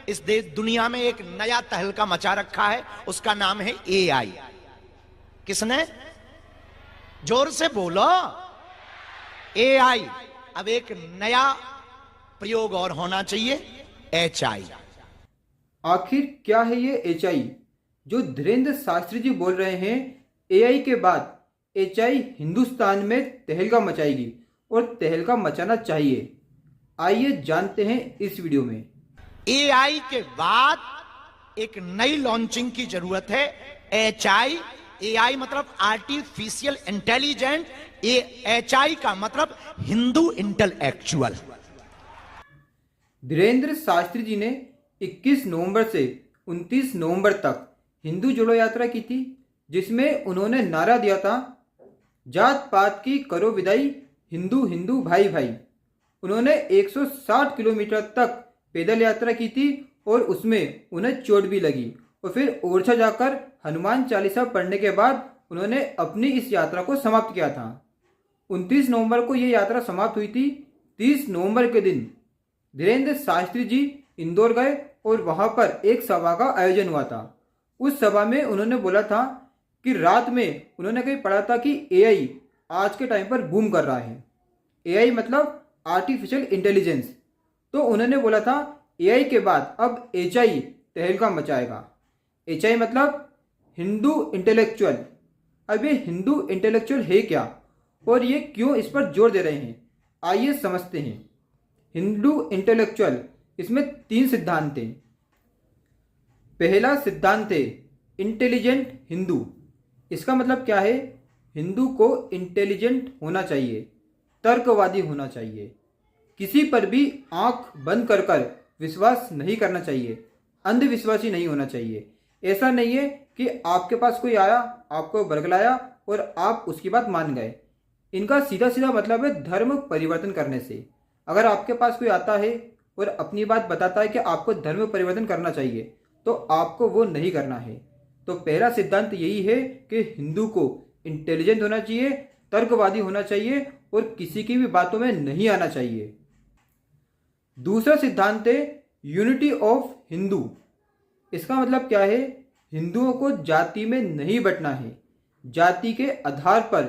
इस देश दुनिया में एक नया तहलका मचा रखा है, उसका नाम है एआई। किसने? जोर से बोलो। एआई। अब एक नया प्रयोग और होना चाहिए, एचआई। आखिर क्या है ये एचआई जो धीरेन्द्र शास्त्री जी बोल रहे हैं? एआई के बाद एचआई हिंदुस्तान में तहलका मचाएगी और तहलका मचाना चाहिए। आइए जानते हैं इस वीडियो में। एआई के बाद एक नई लॉन्चिंग की जरूरत है, एचआई। एआई मतलब आर्टिफिशियल इंटेलिजेंट, एचआई का मतलब हिंदू इंटेलेक्चुअल। धीरेन्द्र शास्त्री जी ने 21 नवंबर से 29 नवंबर तक हिंदू जोड़ो यात्रा की थी, जिसमें उन्होंने नारा दिया था, जात पात की करो विदाई, हिंदू हिंदू भाई भाई। उन्होंने 160 किलोमीटर तक पैदल यात्रा की थी और उसमें उन्हें चोट भी लगी और फिर ओरछा जाकर हनुमान चालीसा पढ़ने के बाद उन्होंने अपनी इस यात्रा को समाप्त किया था। 29 नवंबर को ये यात्रा समाप्त हुई थी। 30 नवंबर के दिन धीरेन्द्र शास्त्री जी इंदौर गए और वहां पर एक सभा का आयोजन हुआ था। उस सभा में उन्होंने बोला था कि रात में उन्होंने कहीं पढ़ा था कि एआई आज के टाइम पर बूम कर रहा है। एआई मतलब आर्टिफिशियल इंटेलिजेंस। तो उन्होंने बोला था एआई के बाद अब एचआई तहलका मचाएगा। एचआई मतलब हिंदू इंटेलेक्चुअल। अब ये हिंदू इंटेलेक्चुअल है क्या और ये क्यों इस पर जोर दे रहे हैं, आइए समझते हैं। हिंदू इंटेलेक्चुअल, इसमें 3 सिद्धांत हैं। पहला सिद्धांत है इंटेलिजेंट हिंदू। इसका मतलब क्या है? हिंदू को इंटेलिजेंट होना चाहिए, तर्कवादी होना चाहिए, किसी पर भी आंख बंद कर कर विश्वास नहीं करना चाहिए, अंधविश्वासी नहीं होना चाहिए। ऐसा नहीं है कि आपके पास कोई आया, आपको बरगलाया और आप उसकी बात मान गए। इनका सीधा सीधा मतलब है धर्म परिवर्तन करने से। अगर आपके पास कोई आता है और अपनी बात बताता है कि आपको धर्म परिवर्तन करना चाहिए, तो आपको वो नहीं करना है। तो पहला सिद्धांत यही है कि हिंदू को इंटेलिजेंट होना चाहिए, तर्कवादी होना चाहिए और किसी की भी बातों में नहीं आना चाहिए। दूसरा सिद्धांत है यूनिटी ऑफ हिंदू। इसका मतलब क्या है? हिंदुओं को जाति में नहीं बंटना है, जाति के आधार पर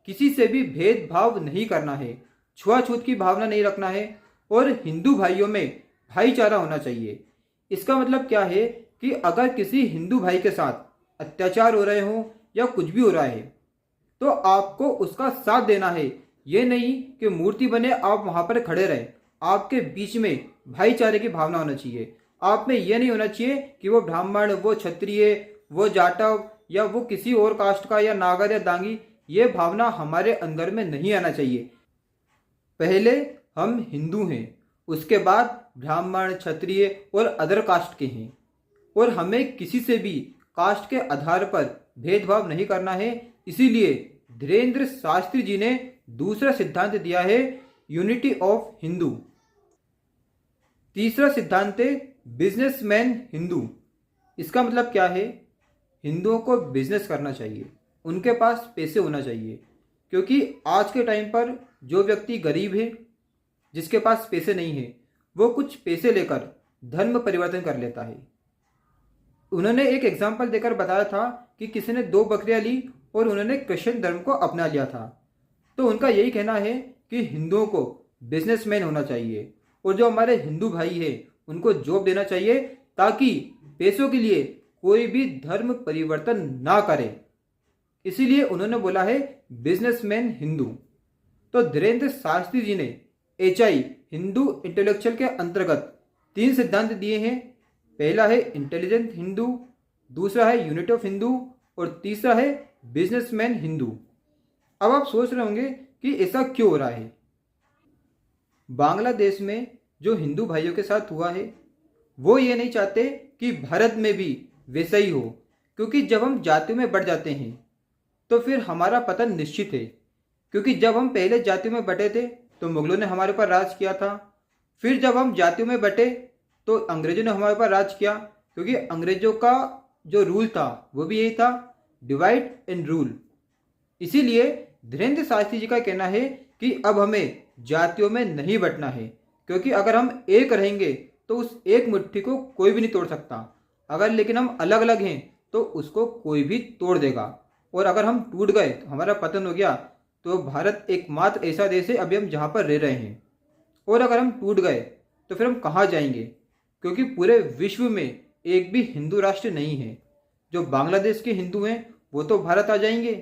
किसी से भी भेदभाव नहीं करना है, छुआछूत की भावना नहीं रखना है और हिंदू भाइयों में भाईचारा होना चाहिए। इसका मतलब क्या है कि अगर किसी हिंदू भाई के साथ अत्याचार हो रहे हो या कुछ भी हो रहा है तो आपको उसका साथ देना है। ये नहीं कि मूर्ति बने आप वहां पर खड़े रहे। आपके बीच में भाईचारे की भावना होना चाहिए। आप में यह नहीं होना चाहिए कि वो ब्राह्मण, वो क्षत्रिय, वो जाटव या वो किसी और कास्ट का या नागर या दांगी, ये भावना हमारे अंदर में नहीं आना चाहिए। पहले हम हिंदू हैं, उसके बाद ब्राह्मण, क्षत्रिय और अदर कास्ट के हैं और हमें किसी से भी कास्ट के आधार पर भेदभाव नहीं करना है। इसीलिए धीरेन्द्र शास्त्री जी ने दूसरा सिद्धांत दिया है यूनिटी ऑफ हिंदू। तीसरा सिद्धांत है बिजनेसमैन हिंदू। इसका मतलब क्या है? हिंदुओं को बिजनेस करना चाहिए, उनके पास पैसे होना चाहिए, क्योंकि आज के टाइम पर जो व्यक्ति गरीब है, जिसके पास पैसे नहीं है, वो कुछ पैसे लेकर धर्म परिवर्तन कर लेता है। उन्होंने एक एग्जाम्पल देकर बताया था कि किसी ने 2 बकरियां ली और उन्होंने क्रिश्चियन धर्म को अपना लिया था। तो उनका यही कहना है कि हिंदुओं को बिजनेसमैन होना चाहिए और जो हमारे हिंदू भाई है उनको जॉब देना चाहिए ताकि पैसों के लिए कोई भी धर्म परिवर्तन ना करे। इसीलिए उन्होंने बोला है बिजनेसमैन हिंदू। तो धीरेन्द्र शास्त्री जी ने एचआई हिंदू इंटेलेक्चुअल के अंतर्गत 3 सिद्धांत दिए हैं। पहला है इंटेलिजेंट हिंदू, दूसरा है यूनिटी ऑफ हिंदू और तीसरा है बिजनेसमैन हिंदू। अब आप सोच रहे होंगे कि ऐसा क्यों हो रहा है। बांग्लादेश में जो हिंदू भाइयों के साथ हुआ है, वो ये नहीं चाहते कि भारत में भी वैसा ही हो, क्योंकि जब हम जातियों में बढ़ जाते हैं तो फिर हमारा पतन निश्चित है। क्योंकि जब हम पहले जातियों में बटे थे तो मुगलों ने हमारे ऊपर राज किया था। फिर जब हम जातियों में बटे तो अंग्रेजों ने हमारे ऊपर राज किया, क्योंकि अंग्रेजों का जो रूल था वो भी यही था, डिवाइड एंड रूल। इसीलिए धीरेन्द्र शास्त्री जी का कहना है कि अब हमें जातियों में नहीं बंटना है, क्योंकि अगर हम एक रहेंगे तो उस एक मुट्ठी को कोई भी नहीं तोड़ सकता। अगर लेकिन हम अलग अलग हैं तो उसको कोई भी तोड़ देगा। और अगर हम टूट गए तो हमारा पतन हो गया। तो भारत एकमात्र ऐसा देश है अभी हम जहाँ पर रह रहे हैं। और अगर हम टूट गए तो फिर हम कहाँ जाएंगे, क्योंकि पूरे विश्व में एक भी हिंदू राष्ट्र नहीं है। जो बांग्लादेश के हिंदू हैं वो तो भारत आ जाएंगे,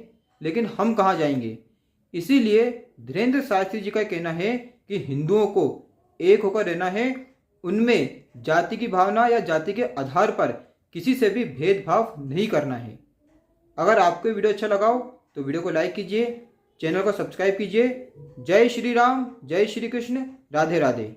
लेकिन हम कहाँ जाएंगे। इसीलिए धीरेन्द्र शास्त्री जी का कहना है कि हिंदुओं को एक होकर रहना है, उनमें जाति की भावना या जाति के आधार पर किसी से भी भेदभाव नहीं करना है। अगर आपको वीडियो अच्छा लगा हो तो वीडियो को लाइक कीजिए, चैनल को सब्सक्राइब कीजिए। जय श्री राम, जय श्री कृष्ण, राधे राधे।